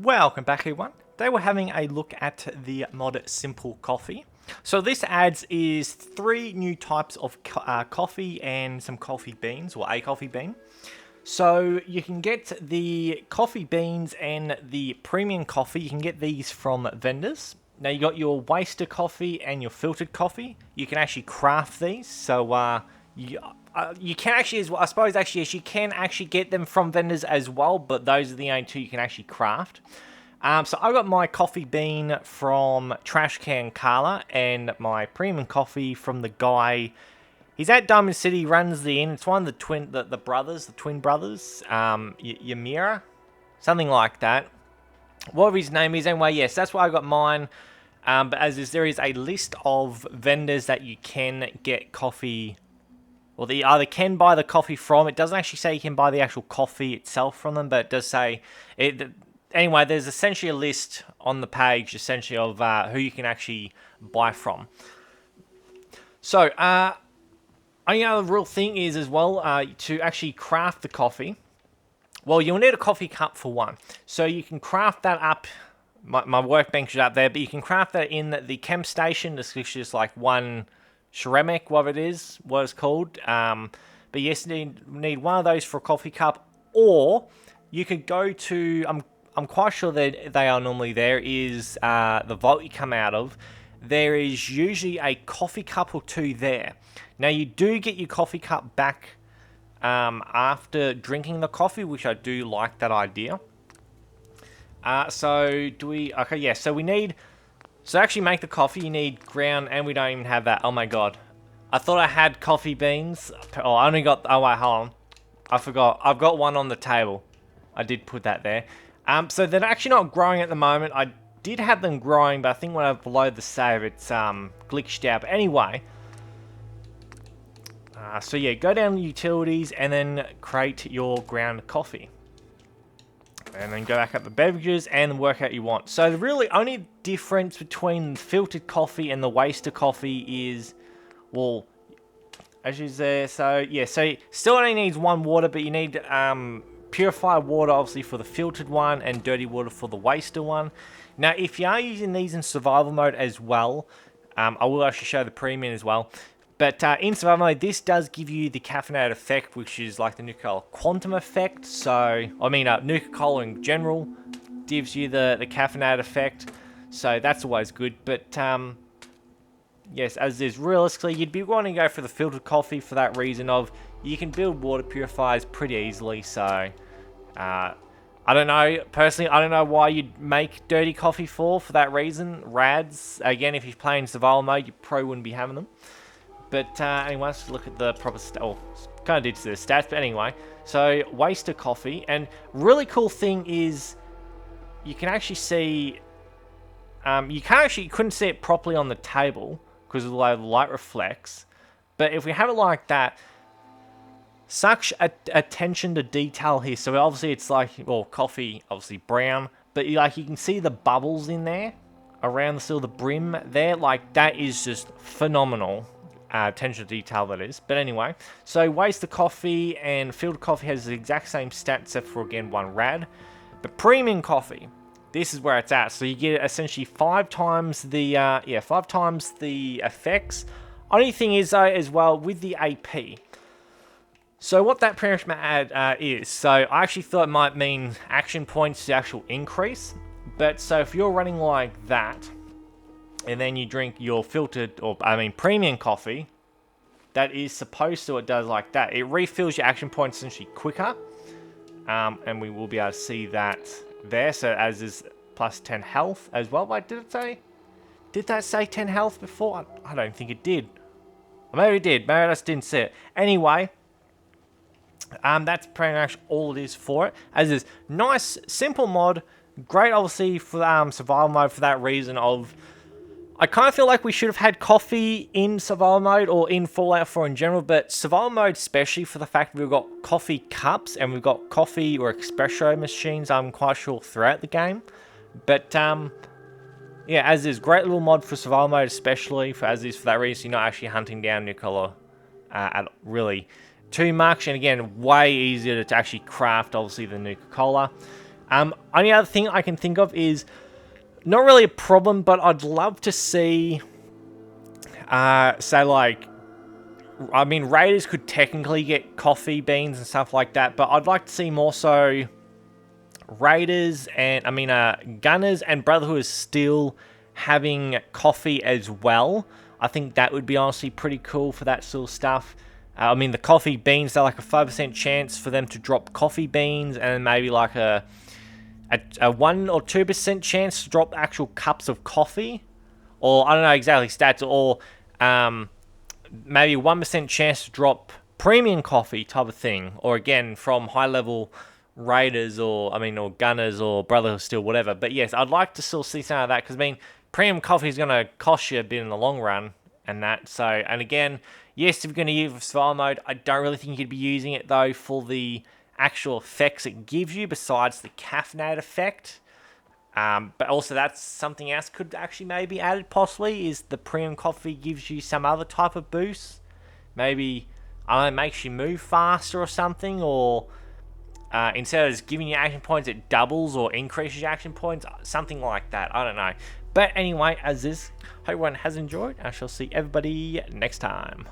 Welcome back everyone. Today we're having a look at the mod Simple Coffee. So this adds is 3 new types of coffee and some coffee beans, or a coffee bean. So you can get the coffee beans and the premium coffee, you can get these from vendors. Now you got your waster coffee and your filtered coffee. You can actually craft these, so you can actually, as well, I suppose actually, yes, you can actually get them from vendors as well, but those are the only 2 you can actually craft. So I got my coffee bean from Trash Can Carla and my premium coffee from the guy. He's at Diamond City, runs the inn. It's one of the twin brothers, Ymira, something like that. Whatever his name is, anyway, yes, that's why I got mine. But there is a list of vendors that you can get coffee. Well, you either can buy the coffee from. It doesn't actually say you can buy the actual coffee itself from them, but it does say it. Anyway, there's essentially a list on the page, essentially, of who you can actually buy from. So, only other real thing is, as well, to actually craft the coffee. Well, you'll need a coffee cup for one. So you can craft that up. My workbench is up there, but you can craft that in the chem station. This is just like one ceramic, what it's called. But yes, you need one of those for a coffee cup, or you could go to. I'm quite sure that they are normally there. Is the vault you come out of? There is usually a coffee cup or 2 there. Now you do get your coffee cup back after drinking the coffee, which I do like that idea. So do we? Okay, yeah. So we need. So to actually make the coffee, you need ground, and we don't even have that. Oh my god. I thought I had coffee beans. Oh, I only got... Oh, wait, hold on. I forgot. I've got one on the table. I did put that there. So they're actually not growing at the moment. I did have them growing, but I think when I load the save, it's glitched out. But anyway. So yeah, go down to utilities, and then create your ground coffee. And then go back up the beverages and work out what you want. So the really only difference between filtered coffee and the waster coffee is, well, as you there. So yeah, so still only needs 1 water, but you need purified water obviously for the filtered one and dirty water for the waster one. Now, if you are using these in survival mode as well, I will actually show the premium as well. But in survival mode, this does give you the caffeinated effect, which is like the Nuka-Cola quantum effect. So, I mean, Nuka-Cola in general gives you the caffeinated effect. So that's always good. But, yes, as is realistically, you'd be wanting to go for the filtered coffee for that reason of you can build water purifiers pretty easily. So, I don't know. Personally, I don't know why you'd make dirty coffee for that reason. Rads, again, if you're playing survival mode, you probably wouldn't be having them. But anyway, let's look at the proper kind of did the stats, but anyway. So, waster coffee. And really cool thing is you can actually see... you couldn't see it properly on the table because of the way the light reflects. But if we have it like that, such attention to detail here. So obviously it's like, well, coffee, obviously brown. But like you can see the bubbles in there around the brim there. Like that is just phenomenal. Attention to detail that is. But anyway, so waster coffee and filtered coffee has the exact same stats except for again 1 rad. But premium coffee, this is where it's at. So you get essentially 5 times the 5 times the effects. Only thing is though as well with the AP. So what that pretty much add is, so I actually thought it might mean action points to actual increase. But so if you're running like that, and then you drink your filtered, premium coffee, that is supposed to, it does like that. It refills your action points essentially quicker. And we will be able to see that there. So as is plus 10 health as well. Wait, did that say 10 health before? I don't think it did. Or maybe it did. Maybe I just didn't see it. Anyway, that's pretty much all it is for it. As is nice, simple mod. Great, obviously, for survival mode for that reason of... I kind of feel like we should have had coffee in survival mode or in Fallout 4 in general, but survival mode especially for the fact that we've got coffee cups and we've got coffee or espresso machines, I'm quite sure, throughout the game. But, yeah, as is, great little mod for survival mode especially, for that reason, you're not actually hunting down Nuka-Cola at really too much. And again, way easier to actually craft, obviously, than Nuka-Cola. Only other thing I can think of is not really a problem, but I'd love to see, say like, I mean, raiders could technically get coffee beans and stuff like that, but I'd like to see more so raiders and, gunners and Brotherhood still having coffee as well. I think that would be honestly pretty cool for that sort of stuff. The coffee beans, they're like a 5% chance for them to drop coffee beans, and maybe like a 1 or 2% chance to drop actual cups of coffee. Or, I don't know exactly stats, or maybe 1% chance to drop premium coffee type of thing. Or again, from high level raiders or gunners or Brotherhood Steel, whatever. But yes, I'd like to still see some of that, because premium coffee is going to cost you a bit in the long run, and that. So, and again, yes, if you're going to use it for survival mode, I don't really think you'd be using it though for the actual effects it gives you, besides the caffeinated effect. But also that's something else could actually maybe added possibly, is the premium coffee gives you some other type of boost. Maybe, I don't know, makes you move faster or something, or instead of just giving you action points, it doubles or increases your action points, something like that. I don't know. But anyway, as is, hope everyone has enjoyed. I shall see everybody next time.